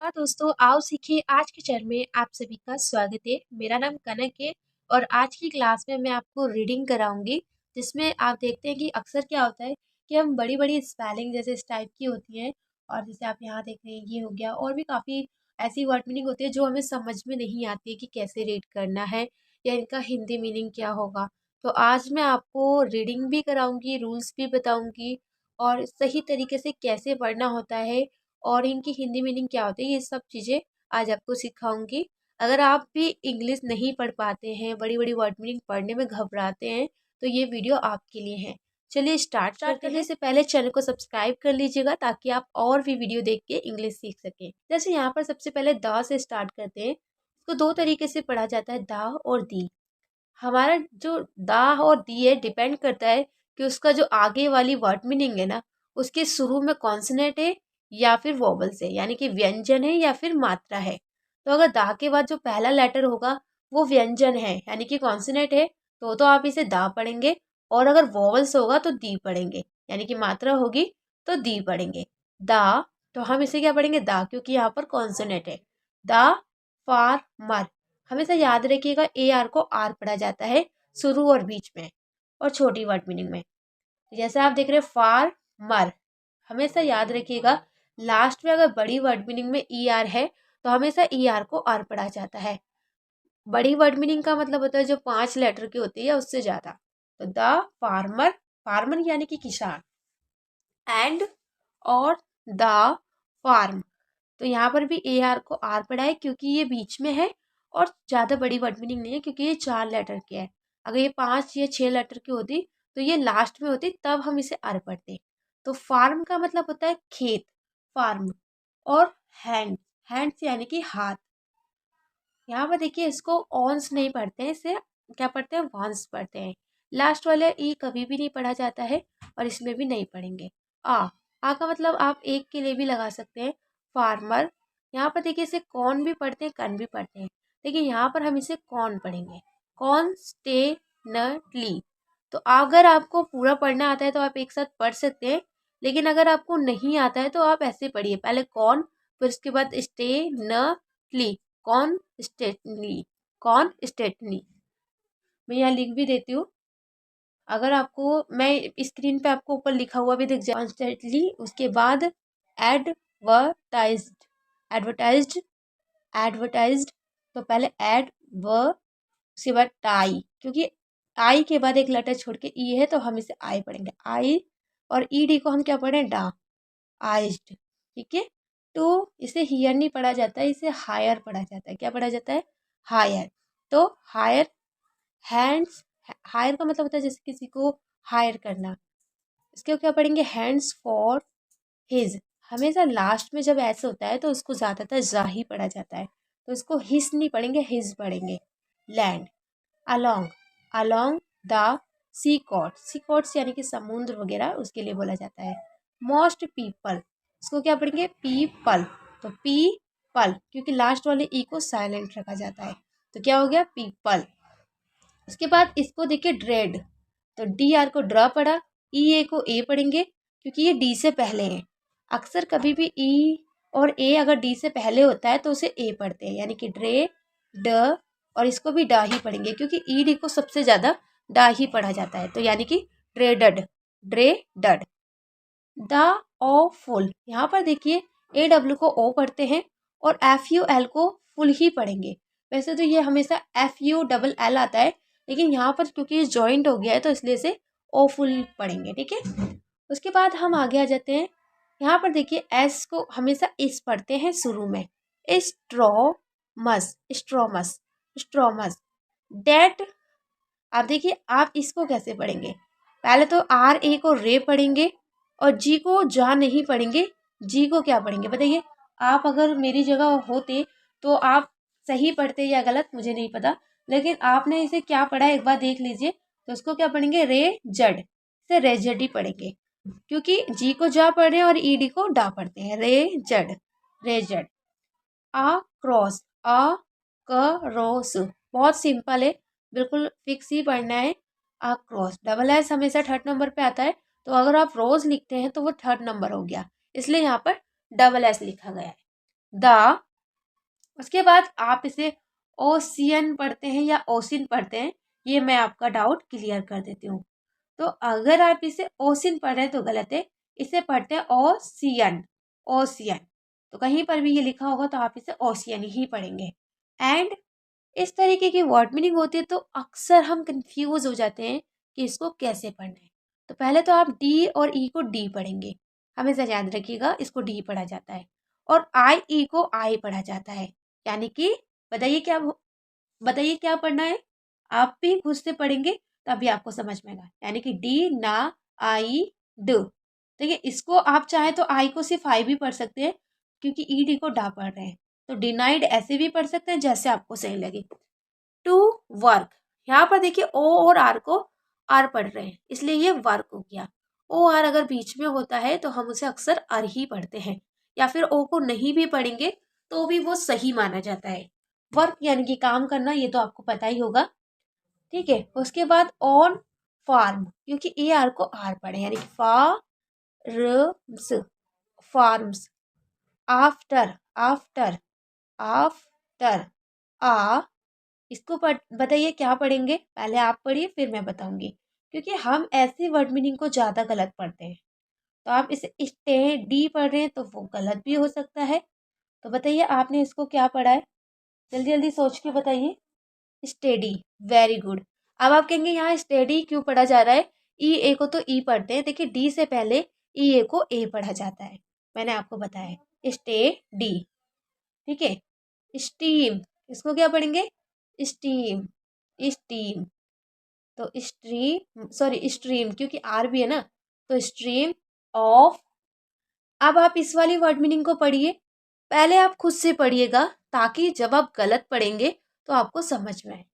हाँ दोस्तों, आओ सीखिए। आज के चरण में आप सभी का स्वागत है। मेरा नाम कनक है और आज की क्लास में मैं आपको रीडिंग कराऊंगी, जिसमें आप देखते हैं कि अक्सर क्या होता है कि हम बड़ी बड़ी स्पेलिंग जैसे इस टाइप की होती हैं, और जैसे आप यहाँ देख रहे हैं ये हो गया, और भी काफ़ी ऐसी वर्ड मीनिंग होती है जो हमें समझ में नहीं आती है कि कैसे रीड करना है या इनका हिंदी मीनिंग क्या होगा। तो आज मैं आपको रीडिंग भी कराऊंगी, रूल्स भी बताऊंगी और सही तरीके से कैसे पढ़ना होता है और इनकी हिंदी मीनिंग क्या होती है, ये सब चीज़ें आज आपको सिखाऊंगी। अगर आप भी इंग्लिश नहीं पढ़ पाते हैं, बड़ी बड़ी वर्ड मीनिंग पढ़ने में घबराते हैं, तो ये वीडियो आपके लिए है। चलिए स्टार्ट करने से पहले चैनल को सब्सक्राइब कर लीजिएगा ताकि आप और भी वीडियो देख के इंग्लिश सीख सकें। जैसे यहाँ पर सबसे पहले द से स्टार्ट करते हैं। इसको दो तरीके से पढ़ा जाता है, द और दी। हमारा जो दा और दी है डिपेंड करता है कि उसका जो आगे वाली वर्ड मीनिंग है ना, उसके शुरू में कॉन्सोनेंट है या फिर वोवल्स है, यानी कि व्यंजन है या फिर मात्रा है। तो अगर दा के बाद जो पहला लेटर होगा वो व्यंजन है यानी कि कॉन्सोनेंट है, तो आप इसे दा पढ़ेंगे। और अगर वोवल्स होगा तो दी पढ़ेंगे, यानी कि मात्रा होगी तो दी पढ़ेंगे। दा, तो हम इसे क्या पढ़ेंगे, दा, क्योंकि यहाँ पर कॉन्सोनेंट है। दा फार्मर, हमेशा याद रखिएगा ए आर को आर पढ़ा जाता है शुरू और बीच में और छोटी वर्ड मीनिंग में। जैसे आप देख रहे हैं फार्मर, हमेशा याद रखिएगा लास्ट में अगर बड़ी वर्ड मीनिंग में ई आर है तो हमेशा ई आर को आर पढ़ा जाता है। बड़ी वर्ड मीनिंग का मतलब होता है जो 5 लेटर की होती है उससे ज्यादा। तो द फार्मर, फार्मर यानी कि किसान, एंड और द फार्म, तो यहाँ पर भी ए आर को आर पढ़ा है क्योंकि ये बीच में है और ज़्यादा बड़ी वर्ड मीनिंग नहीं है क्योंकि ये 4 लेटर के है। अगर ये 5 या 6 लेटर की होती तो ये लास्ट में होती, तब हम इसे आर पढ़ते। तो फार्म का मतलब होता है खेत, फार्म। और हैंड, हैंड्स यानी कि हाथ। यहाँ पर देखिए इसको ऑन्स नहीं पढ़ते हैं, इसे क्या पढ़ते हैं, वॉन्स पढ़ते हैं। लास्ट वाले ई कभी भी नहीं पढ़ा जाता है और इसमें भी नहीं पढ़ेंगे। आ का मतलब आप एक के लिए भी लगा सकते हैं, फार्मर। यहाँ पर देखिए इसे कौन भी पढ़ते हैं, कन भी पढ़ते हैं। देखिए यहाँ पर हम इसे कौन पढ़ेंगे, कॉन्स्टेनटली। तो अगर आपको पूरा पढ़ना आता है तो आप एक साथ पढ़ सकते हैं, लेकिन अगर आपको नहीं आता है तो आप ऐसे पढ़िए, पहले कौन, फिर उसके बाद स्टे न ली, कॉन्स्टेंटली, कॉन्स्टेंटली। मैं यहाँ लिख भी देती हूँ, अगर आपको मैं स्क्रीन पे आपको ऊपर लिखा हुआ भी दिख जाए, कॉन्स्टेंटली। उसके बाद एडवर्टाइज्ड, एडवर्टाइज्ड, एडवर्टाइज्ड। तो पहले एड व, उसके बाद टाई, क्योंकि आई के बाद एक लेटर छोड़ के ई है तो हम इसे आई पढ़ेंगे, आई। और ई डी को हम क्या पढ़ें, डा, आइज्ड। ठीक है, तो इसे हियर नहीं पढ़ा जाता है, इसे हायर पढ़ा जाता है। क्या पढ़ा जाता है, हायर। तो हायर, हैंड्स, हायर का मतलब होता है जैसे किसी को हायर करना। इसके क्या पढ़ेंगे, हैंड्स फॉर हिज। हमेशा लास्ट में जब ऐसे होता है तो उसको ज़्यादातर जा ही पढ़ा जाता है, तो इसको हिस नहीं पढ़ेंगे, हिज पढ़ेंगे। Land, along, along the sea cord, sea cords यानी कि समुद्र वगैरह, उसके लिए बोला जाता है। मोस्ट पीपल, इसको क्या पढ़ेंगे, पीपल। तो पीपल, क्योंकि लास्ट वाले ई को साइलेंट रखा जाता है, तो क्या हो गया, पीपल। उसके बाद इसको देखिए ड्रेड, तो डी आर को ड्रा पढ़ा, ई ए को ए पढ़ेंगे क्योंकि ये डी से पहले है। अक्सर कभी भी ई और ए अगर डी से पहले होता है तो उसे ए पढ़ते हैं, यानी कि ड्रे ड, और इसको भी डा ही पढ़ेंगे क्योंकि ई डी को सबसे ज़्यादा डा ही पढ़ा जाता है, तो यानी कि ड्रेडड, ड्रेडड। द ओ फुल, यहाँ पर देखिए ए डब्ल्यू को ओ पढ़ते हैं और एफ यू एल को फुल ही पढ़ेंगे। वैसे तो ये हमेशा एफ यू डबल एल आता है, लेकिन यहाँ पर क्योंकि ये जॉइंट हो गया है तो इसलिए से ओ फुल पढ़ेंगे। ठीक है, उसके बाद हम आगे आ जाते हैं। यहाँ पर देखिए एस को हमेशा इस पढ़ते हैं शुरू में, स्ट्रोमस, स्ट्रोमस, स्ट्रोमस। डेट, आप देखिए आप इसको कैसे पढ़ेंगे, पहले तो आर ए को रे पढ़ेंगे और जी को जा नहीं पढ़ेंगे। जी को क्या पढ़ेंगे बताइए, आप अगर मेरी जगह होते तो आप सही पढ़ते या गलत मुझे नहीं पता, लेकिन आपने इसे क्या पढ़ा है एक बार देख लीजिए। तो उसको क्या पढ़ेंगे, रे जड, इसे रेजड ही पढ़ेंगे क्योंकि जी को जा पढ़ रहे हैं और ई डी को डा पढ़ते हैं, raised, raised. Across, across, बहुत सिंपल है, बिल्कुल फिक्स ही पढ़ना है। आ क्रॉस, डबल एस हमेशा थर्ड नंबर पे आता है, तो अगर आप रोज लिखते हैं तो वो थर्ड नंबर हो गया, इसलिए यहाँ पर डबल एस लिखा गया है। द, उसके बाद आप इसे ओशियन पढ़ते हैं या ओशिन पढ़ते हैं, ये मैं आपका डाउट क्लियर कर देती हूँ। तो अगर आप इसे ओशिन पढ़ रहे हैं तो गलत है, इसे पढ़ते हैं ओशियन, ओशियन। तो कहीं पर भी ये लिखा होगा तो आप इसे ओशियन ही पढ़ेंगे। एंड इस तरीके की वर्ड मीनिंग होती है तो अक्सर हम कंफ्यूज हो जाते हैं कि इसको कैसे पढ़ना है। तो पहले तो आप डी और ई को डी पढ़ेंगे, हमेशा याद रखिएगा इसको डी पढ़ा जाता है, और आई ई को आई पढ़ा जाता है। यानी कि बताइए क्या, बताइए क्या पढ़ना है, आप भी खुद से पढ़ेंगे तभी आपको समझ में आएगा। यानी कि डी ना आई ड। देखिए इसको आप चाहे तो आई को सिर्फ आई भी पढ़ सकते हैं, क्योंकि ई डी को डा पढ़ रहे हैं। तो डिनाइड ऐसे भी पढ़ सकते हैं जैसे आपको सही लगे। टू वर्क, यहाँ पर देखिए ओ और आर को आर पढ़ रहे हैं इसलिए ये वर्क हो गया। ओ आर अगर बीच में होता है तो हम उसे अक्सर अर ही पढ़ते हैं, या फिर ओ को नहीं भी पढ़ेंगे तो भी वो सही माना जाता है। वर्क यानी कि काम करना, ये तो आपको पता ही होगा। ठीक है, उसके बाद ऑन फार्म, क्योंकि ए आर को आर पढ़े यानी कि forms, forms. After, after, after, आ, इसको बताइए क्या पढ़ेंगे, पहले आप पढ़िए फिर मैं बताऊंगी, क्योंकि हम ऐसे वर्ड मीनिंग को ज़्यादा गलत पढ़ते हैं। तो आप इसे स्टे डी पढ़ रहे हैं तो वो गलत भी हो सकता है। तो बताइए आपने इसको क्या पढ़ा है, जल्दी जल्दी सोच के बताइए। Steady, very good. अब आप कहेंगे यहाँ स्टेडी क्यों पढ़ा जा रहा है, ई ए को तो ई पढ़ते हैं, देखिए डी से पहले ई ए को ए पढ़ा जाता है, मैंने आपको बताया है स्टे डी। ठीक है, स्टीम, इसको क्या पढ़ेंगे, स्टीम, स्टीम। तो स्ट्रीम, सॉरी स्ट्रीम, क्योंकि आर भी है ना, तो स्ट्रीम ऑफ। अब आप इस वाली वर्ड मीनिंग को पढ़िए, पहले आप खुद से पढ़िएगा ताकि जब आप गलत पढ़ेंगे तो आपको समझ में आए।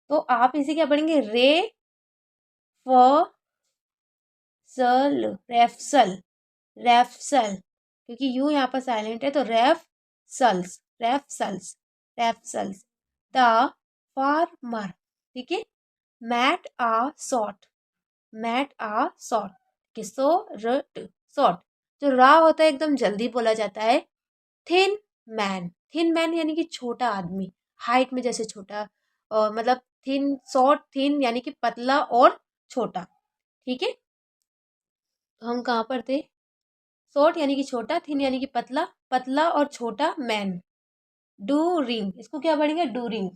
तो आप इसे क्या पढ़ेंगे, रे फ सल, रेफसल, रेफसल, क्योंकि यू यहाँ पर साइलेंट है तो रेफ सल्स, रेफसल्स, रेफसल्स। द फार्मर, ठीक है। मैट आ सॉट, मैट आ सॉट, किसो रट सॉट, जो रा होता है एकदम जल्दी बोला जाता है। थिन मैन, थिन मैन यानी कि छोटा आदमी, हाइट में जैसे छोटा, और मतलब थिन, शॉर्ट, थिन यानी कि पतला और छोटा। ठीक है, तो हम कहाँ पर थे, शॉर्ट यानी कि छोटा, थिन यानी कि पतला, पतला और छोटा मैन। डू रिंग, इसको क्या पढ़ेंगे, डूरिंग।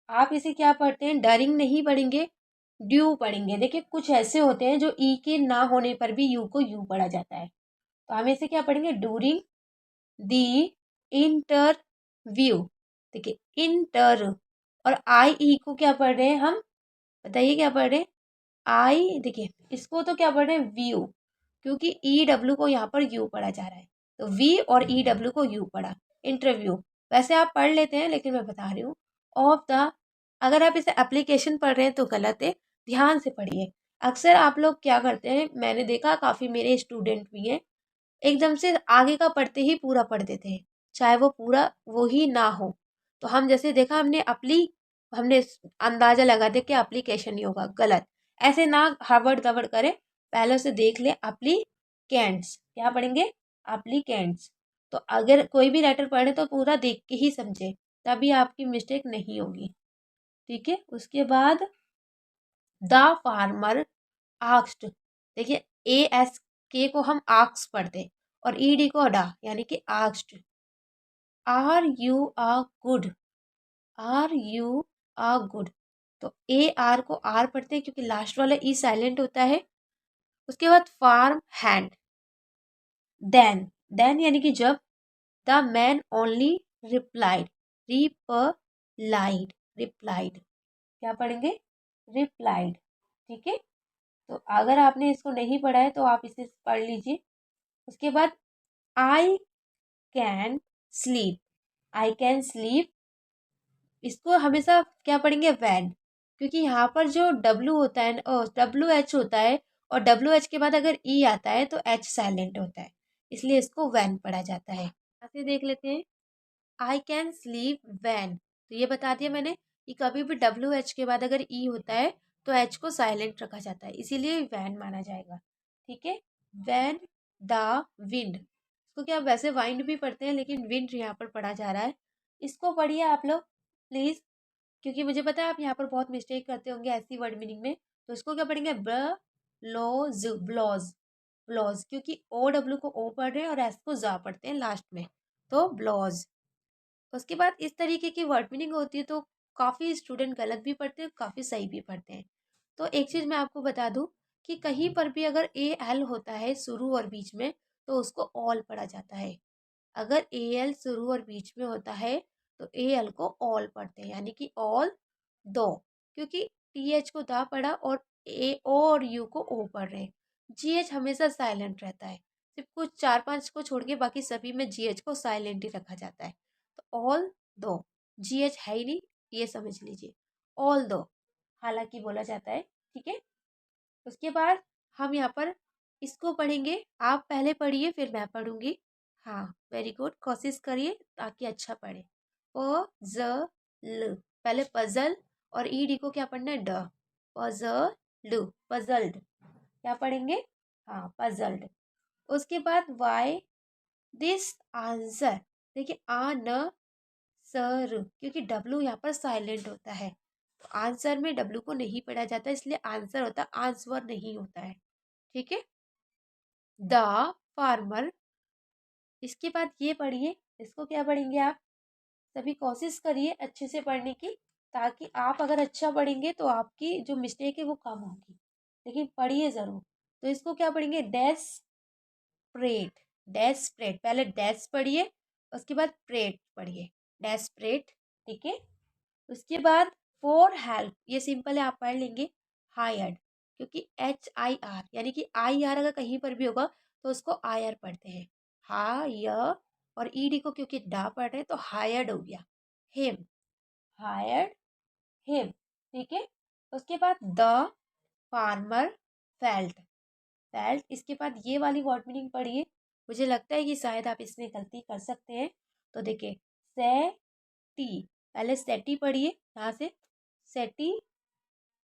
आप इसे क्या पढ़ते हैं, डरिंग नहीं पढ़ेंगे, ड्यू पढ़ेंगे। देखिए कुछ ऐसे होते हैं जो ई के ना होने पर भी यू को यू पढ़ा जाता है, तो हम इसे क्या पढ़ेंगे, डूरिंग दी इंटरव्यू। देखिए इंटर, और आई ई को क्या पढ़ रहे हैं हम, बताइए क्या पढ़ रहे हैं, आई, देखिए इसको तो क्या पढ़ रहे हैं, व्यू, क्योंकि ई डब्ल्यू को यहाँ पर यू पढ़ा जा रहा है, तो वी और ई डब्ल्यू को यू पढ़ा, इंटरव्यू। वैसे आप पढ़ लेते हैं लेकिन मैं बता रही हूँ, ऑफ द। अगर आप इसे एप्लीकेशन पढ़ रहे हैं तो गलत है, ध्यान से पढ़िए। अक्सर आप लोग क्या करते हैं, मैंने देखा काफ़ी मेरे स्टूडेंट भी हैं, एकदम से आगे का पढ़ते ही पूरा पढ़ देते हैं, चाहे वो पूरा वो ही ना हो। तो हम जैसे देखा हमने हमने अंदाजा लगा दे कि एप्लीकेशन ही होगा, गलत। ऐसे ना हबड़ दबड़ करे, पहले से देख ले एप्लीकेंट्स, क्या पढ़ेंगे, एप्लीकेंट्स। तो अगर कोई भी लेटर पढ़े तो पूरा देख के ही समझे, तभी आपकी मिस्टेक नहीं होगी। ठीक है, उसके बाद द फार्मर आक्स्ड, देखिए ए एस के को हम आक्स पढ़ते और ई डी को डा, यानी कि आक्स्ड। Are you a good, are you a good, तो ए आर को आर पढ़ते हैं क्योंकि लास्ट वाला ई साइलेंट होता है। उसके बाद फार्म हैंड, देन, देन यानी कि जब, the man only replied, replied, replied, क्या पढ़ेंगे, रिप्लाइड। ठीक है, तो अगर आपने इसको नहीं पढ़ा है तो आप इसे पढ़ लीजिए। उसके बाद I can sleep, I can sleep, इसको हमेशा क्या पढ़ेंगे, वैन, क्योंकि यहाँ पर जो डब्लू होता है, डब्लू एच होता है, और डब्लू एच के बाद अगर ई आता है तो एच साइलेंट होता है, इसलिए इसको वैन पढ़ा जाता है। ऐसे देख लेते हैं, आई कैन स्लीप वैन, तो ये बता दिया मैंने कि कभी भी डब्ल्यू एच के बाद अगर ई होता है तो एच को साइलेंट रखा जाता है, इसीलिए वैन माना जाएगा। ठीक है, वैन द विंड, इसको क्या वैसे वाइंड भी पढ़ते हैं लेकिन विंड यहाँ पर पढ़ा जा रहा है। इसको पढ़िए आप लोग प्लीज, क्योंकि मुझे पता है आप यहाँ पर बहुत मिस्टेक करते होंगे ऐसी वर्ड मीनिंग में। तो इसको क्या पढ़ेंगे, ब्लोज, ब्लॉज, ब्लॉज, क्योंकि ओ डब्ल्यू को ओ पढ़ रहे हैं और एस को जा पढ़ते हैं लास्ट में, तो ब्लॉज। उसके बाद इस तरीके की वर्ड मीनिंग होती है, तो काफ़ी स्टूडेंट गलत भी पढ़ते हैं, काफ़ी सही भी पढ़ते हैं। तो एक चीज़ मैं आपको बता दूं कि कहीं पर भी अगर ए एल होता है शुरू और बीच में, तो उसको ऑल पढ़ा जाता है। अगर ए एल शुरू और बीच में होता है तो ए एल को ऑल पढ़ते हैं, यानी कि ऑल दो, क्योंकि टी एच को दा पढ़ा और ए ओ और यू को ओ पढ़ रहे हैं। जी एच हमेशा साइलेंट रहता है, सिर्फ कुछ 4-5 को छोड़ के बाकी सभी में जी एच को साइलेंट ही रखा जाता है। तो ऑल दो, जी एच है ही नहीं, ये समझ लीजिए, ऑल दो हालांकि बोला जाता है, ठीक है। उसके बाद हम यहाँ पर इसको पढ़ेंगे, आप पहले पढ़िए फिर मैं पढ़ूंगी। हाँ वेरी गुड, कोशिश करिए ताकि अच्छा पढ़े। प ज ल, पहले पजल और ई डी को क्या पढ़ना है, ड, पजल, पजल्ड, क्या पढ़ेंगे, हाँ पजल्ड। उसके बाद वाई दिस आंसर, देखिए आ न सर, क्योंकि डब्लू यहाँ पर साइलेंट होता है, तो आंसर में डब्लू को नहीं पढ़ा जाता, इसलिए आंसर होता है, आंसर नहीं होता है, ठीक है। द फार्मर, इसके बाद ये पढ़िए, इसको क्या पढ़ेंगे आप सभी, कोशिश करिए अच्छे से पढ़ने की, ताकि आप अगर अच्छा पढ़ेंगे तो आपकी जो मिस्टेक है वो कम होगी, लेकिन पढ़िए ज़रूर। तो इसको क्या पढ़ेंगे, डेस्परेट, डेस्परेट, पहले डेस पढ़िए, उसके बाद प्रेट पढ़िए, डेस्परेट, ठीक है। उसके बाद फॉर हेल्प, ये सिंपल है आप पढ़ लेंगे, हायर्ड, क्योंकि एच आई आर, यानी कि आई आर अगर कहीं पर भी होगा तो उसको आई आर पढ़ते हैं, हायर, और ई डी को क्योंकि डा पढ़ रहे हैं तो हायर्ड हो गया, हिम, हायर्ड हिम, ठीक है। उसके बाद द फार्मर फेल्ट, फेल्ट, इसके बाद ये वाली वर्ड मीनिंग पढ़िए, मुझे लगता है कि शायद आप इसमें गलती कर सकते हैं। तो देखिए से टी, पहले सेटी पढ़िए यहाँ से, सेटी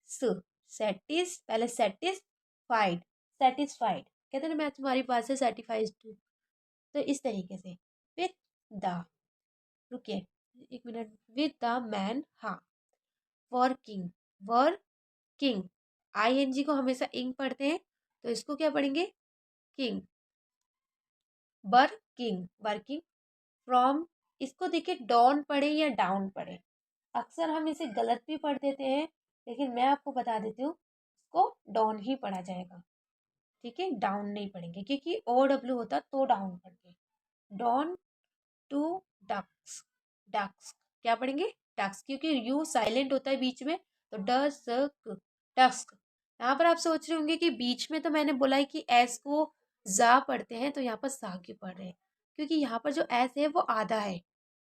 स, सेटिस, पहले सेटिस्फाइड, सेटिस्फाइड, कहते हैं ना मैं तुम्हारी बात से सेटिस्फाइड हूँ, तो इस तरीके से। विथ द, रुकिए एक मिनट, विथ द मैन, हाँ, working, working, I N G को हमेशा इंग पढ़ते हैं, तो इसको क्या पढ़ेंगे, किंग, वर्किंग, वर्किंग फ्रॉम, इसको देखिए डॉन पढ़े या डाउन पढ़े, अक्सर हम इसे गलत भी पढ़ देते हैं, लेकिन मैं आपको बता देती हूँ इसको डॉन ही पढ़ा जाएगा, ठीक है, डाउन नहीं पढ़ेंगे, क्योंकि ओ डब्ल्यू होता तो डाउन पढ़ते, डॉन टू डक्स, डक्स क्या पढ़ेंगे, डक्स, क्योंकि यू साइलेंट होता है बीच में, तो डस्क, डस्क। यहाँ पर आप सोच रहे होंगे कि बीच में तो मैंने बोला है कि एस को जा पढ़ते हैं, तो यहाँ पर सा क्यों पढ़ रहे हैं, क्योंकि यहाँ पर जो एस है वो आधा है,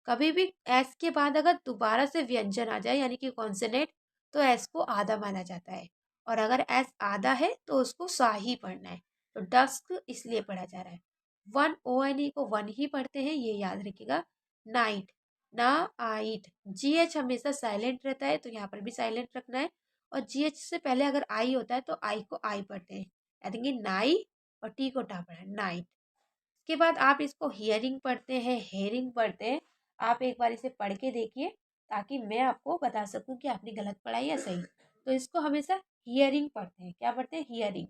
कभी भी एस के बाद अगर दोबारा से व्यंजन आ जाए यानी कि कॉन्सोनेंट, तो एस को आधा माना जाता है, और अगर एस आधा है तो उसको सा ही पढ़ना है, तो डस्क इसलिए पढ़ा जा रहा है। वन ओ एन ई को वन ही पढ़ते हैं, ये याद रखिएगा। नाइट, ना आइट, जी एच हमेशा साइलेंट रहता है, तो यहाँ पर भी साइलेंट रखना है, और जी एच से पहले अगर आई होता है तो आई को आई पढ़ते हैं, यानी कि नाई, और टी को टा पढ़ा है, नाइट। उसके बाद आप इसको हियरिंग पढ़ते हैं, हेयरिंग पढ़ते हैं, आप एक बार इसे पढ़ के देखिए, ताकि मैं आपको बता सकूं कि आपने गलत पढ़ा है या सही। तो इसको हमेशा हियरिंग पढ़ते हैं, क्या पढ़ते हैं, हियरिंग,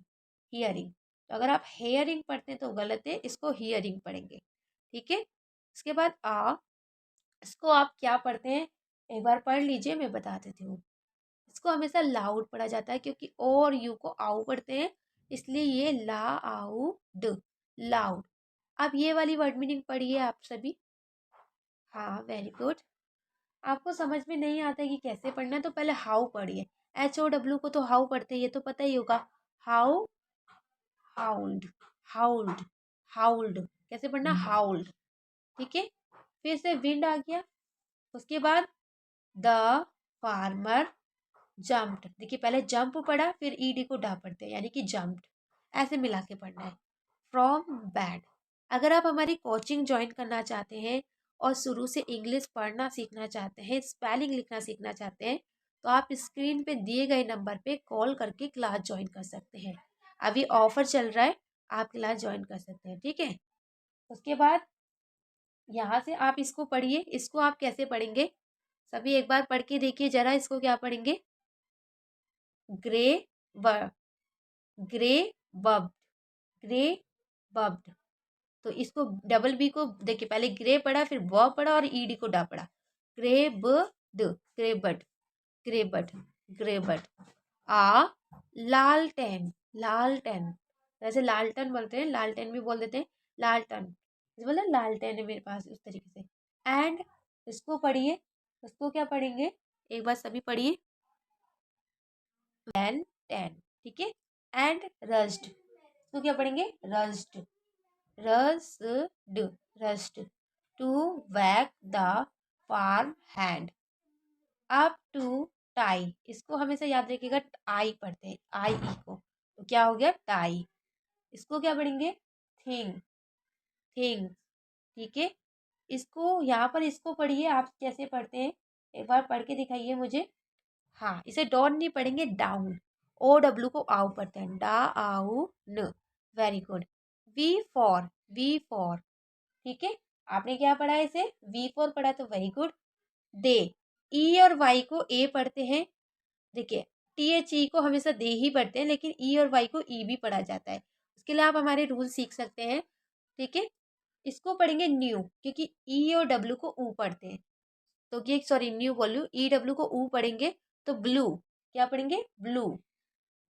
हियरिंग। तो अगर आप हेयरिंग पढ़ते हैं तो गलत है, इसको हियरिंग पढ़ेंगे, ठीक है। उसके बाद इसको आप क्या पढ़ते हैं, एक बार पढ़ लीजिए, मैं बता देती हूँ। इसको हमेशा लाउड पढ़ा जाता है, क्योंकि ओ और यू को आउ पढ़ते हैं, इसलिए ये ला आउ ड, लाउड। अब ये वाली वर्ड मीनिंग पढ़िए आप सभी, हाँ वेरी गुड। आपको समझ में नहीं आता है कि कैसे पढ़ना है, तो पहले हाउ पढ़िए, एच ओ डब्ल्यू को तो हाउ पढ़ते हैं, ये तो पता ही होगा, हाउ, हाउल्ड, हाउल्ड, हाउल्ड, कैसे पढ़ना, हाउल्ड, ठीक है। फिर से विंड आ गया, उसके बाद द फार्मर जम्प्ड, देखिए पहले जंप पढ़ा फिर ईडी को डा पढ़ते हैं, यानी कि जम्प्ड, ऐसे मिला के पढ़ना है। फ्रॉम बैड, अगर आप हमारी कोचिंग ज्वाइन करना चाहते हैं और शुरू से इंग्लिश पढ़ना सीखना चाहते हैं, स्पेलिंग लिखना सीखना चाहते हैं, तो आप स्क्रीन पे दिए गए नंबर पे कॉल करके क्लास ज्वाइन कर सकते हैं। अभी ऑफर चल रहा है, आप क्लास ज्वाइन कर सकते हैं, ठीक है। उसके बाद यहाँ से आप इसको पढ़िए। इसको आप कैसे पढ़ेंगे, सभी एक बार पढ़ के देखिए जरा। इसको क्या पढ़ेंगे, ग्रे व ग्रे बब्ड, ग्रे बब्ड। तो इसको डबल बी को देखिए, पहले ग्रे पढ़ा, फिर ब पढ़ा और ईडी को डा पढ़ा। ग्रे ब ड, ग्रे बड, ग्रे बड, ग्रे बड। आ लालटेन, लालटेन, वैसे लालटन बोलते हैं, लालटेन भी बोल देते हैं, लालटन बोले, लालटेन है मेरे पास, उस तरीके से। एंड इसको पढ़िए, उसको क्या पढ़ेंगे, एक बार सभी पढ़िए। टेन, टेन, ठीक है। एंड रस्ट, इसको क्या पढ़ेंगे, rust, rust, rust. To wake the farm hand, up to tie, इसको हमेशा याद रखिएगा, आई पढ़ते हैं, आई ई को, तो क्या हो गया, टाई। इसको क्या पढ़ेंगे, थिंग, थिंग, ठीक है। इसको यहाँ पर इसको पढ़िए, आप कैसे पढ़ते हैं, एक बार पढ़ के दिखाइए मुझे। हाँ, इसे डॉन नहीं पढ़ेंगे, डाउन, ओ डब्ल्यू को आउ पढ़ते हैं, डा आउ न, very good. V for, v for, ठीक है। आपने क्या पढ़ा है, इसे वी फॉर पढ़ा, तो वेरी गुड। दे, ई और वाई को ए पढ़ते हैं, देखिए टी एच ई को हमेशा दे ही पढ़ते हैं, लेकिन ई और वाई को ई भी पढ़ा जाता है। उसके लिए आप हमारे रूल सीख सकते हैं, ठीक है। इसको पढ़ेंगे न्यू, क्योंकि ई और डब्ल्यू को ऊ पढ़ते हैं, तो ये सॉरी न्यू बोलू, ई डब्ल्यू को ऊ पढ़ेंगे, तो ब्लू, क्या पढ़ेंगे, ब्लू।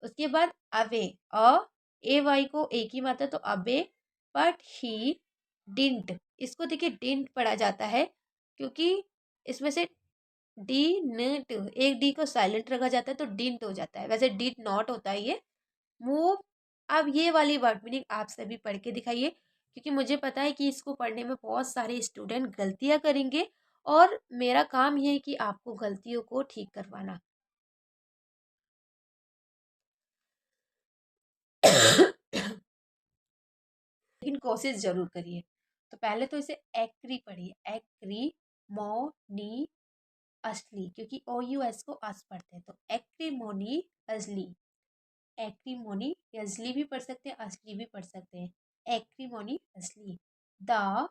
उसके बाद अवे, अ ए वाई को एक ही मात्रा, तो अबे। बट ही डिंट, इसको देखिए डिंट पढ़ा जाता है, क्योंकि इसमें से डी नेट, एक डी को साइलेंट रखा जाता है, तो डिंट हो जाता है, वैसे डिड नॉट होता है ये। मूव, अब ये वाली वर्ड मीनिंग आप सभी पढ़ के दिखाइए, क्योंकि मुझे पता है कि इसको पढ़ने में बहुत सारे स्टूडेंट गलतियां करेंगे, और मेरा काम ये है कि आपको गलतियों को ठीक करवाना। लेकिन कोशिश जरूर करिए। तो पहले तो इसे एक्री पढ़िए, एक्री मोनी असली, क्योंकि ओ यू एस को अस पढ़ते हैं, तो एक्रीमोनी असली, एक्रीमोनी, असली भी पढ़ सकते हैं, असली भी पढ़ सकते हैं, एक्रीमोनी असली। द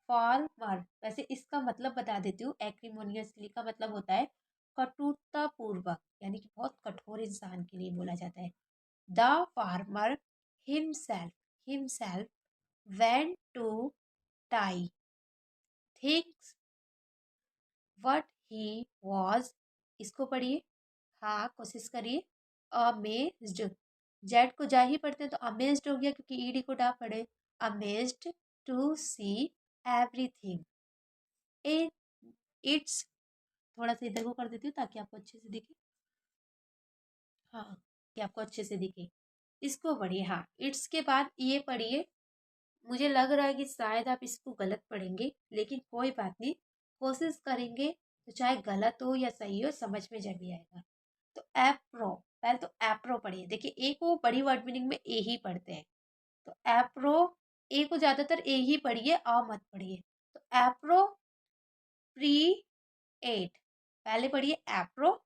फार्मर, वैसे इसका मतलब बता देती हूँ, एक्रीमोनी असली का मतलब होता है कटुता पूर्वक, यानी कि बहुत कठोर इंसान के लिए बोला जाता है। The farmer himself, himself went to tie things what he was, इसको पढ़िए, हाँ कोशिश करिए। अमेज्ड, जेड को जा ही पढ़ते हैं, तो अमेज्ड हो गया, क्योंकि ईडी को डा पढ़े। Amazed to see everything in its, थोड़ा सा इधर को कर देती हूँ ताकि आपको अच्छे से दिखे, हाँ, कि आपको अच्छे से दिखे। इसको पढ़िए, हाँ, इट्स के बाद ये पढ़िए। मुझे लग रहा है कि शायद आप इसको गलत पढ़ेंगे, लेकिन कोई बात नहीं, कोशिश करेंगे तो चाहे गलत हो या सही हो, समझ में जब भी आएगा। तो एप्रो, पहले तो एप्रो पढ़िए, देखिए ए को बड़ी वर्ड मीनिंग में ए ही पढ़ते हैं, तो एप्रो, ए को ज्यादातर ए ही पढ़िए, आ मत पढ़िए। तो एप्रो प्री एट, पहले पढ़िए एप्रो,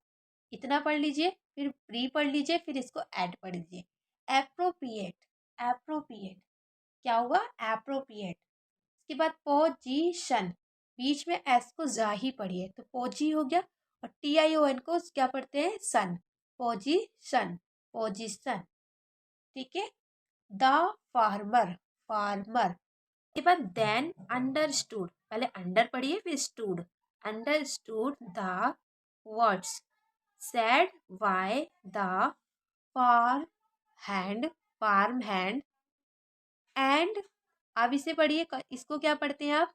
इतना पढ़ लीजिए, फिर प्री पढ़ लीजिए, फिर इसको एड पढ़ लीजिए, एप्रोप्रिएट, एप्रोप्रिएट, क्या हुआ, एप्रोप्रिएट। इसके बाद पोजीशन, बीच में एस को जा ही पढ़िए, तो पोजी हो गया, और टी आई ओ एन को क्या पढ़ते हैं, सन, पोजीशन, पोजीशन, ठीक है। द फार्मर, फार्मर के बाद देन अंडरस्टूड, पहले अंडर पढ़िए फिर stood, understood the words said by the farm hand, farm hand and, अब इसे पढ़िए, इसको क्या पढ़ते हैं आप,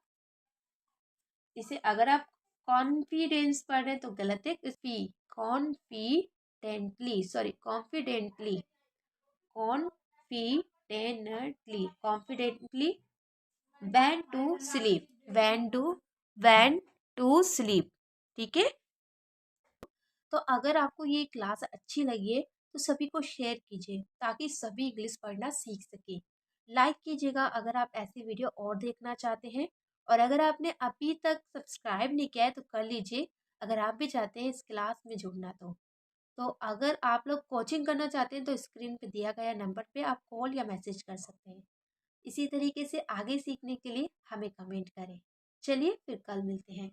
इसे अगर आप कॉन्फिडेंस पढ़ रहे हैं तो गलत है, इसकी confidently, sorry confidently, confidently, confidently went to sleep, went to sleep, ठीक है। तो अगर आपको ये क्लास अच्छी लगी है तो सभी को शेयर कीजिए, ताकि सभी इंग्लिश पढ़ना सीख सके। लाइक कीजिएगा अगर आप ऐसी वीडियो और देखना चाहते हैं, और अगर आपने अभी तक सब्सक्राइब नहीं किया है तो कर लीजिए, अगर आप भी चाहते हैं इस क्लास में जुड़ना। तो अगर आप लोग कोचिंग करना चाहते हैं तो स्क्रीन पे दिया गया नंबर पे आप कॉल या मैसेज कर सकते हैं। इसी तरीके से आगे सीखने के लिए हमें कमेंट करें। चलिए फिर कल मिलते हैं।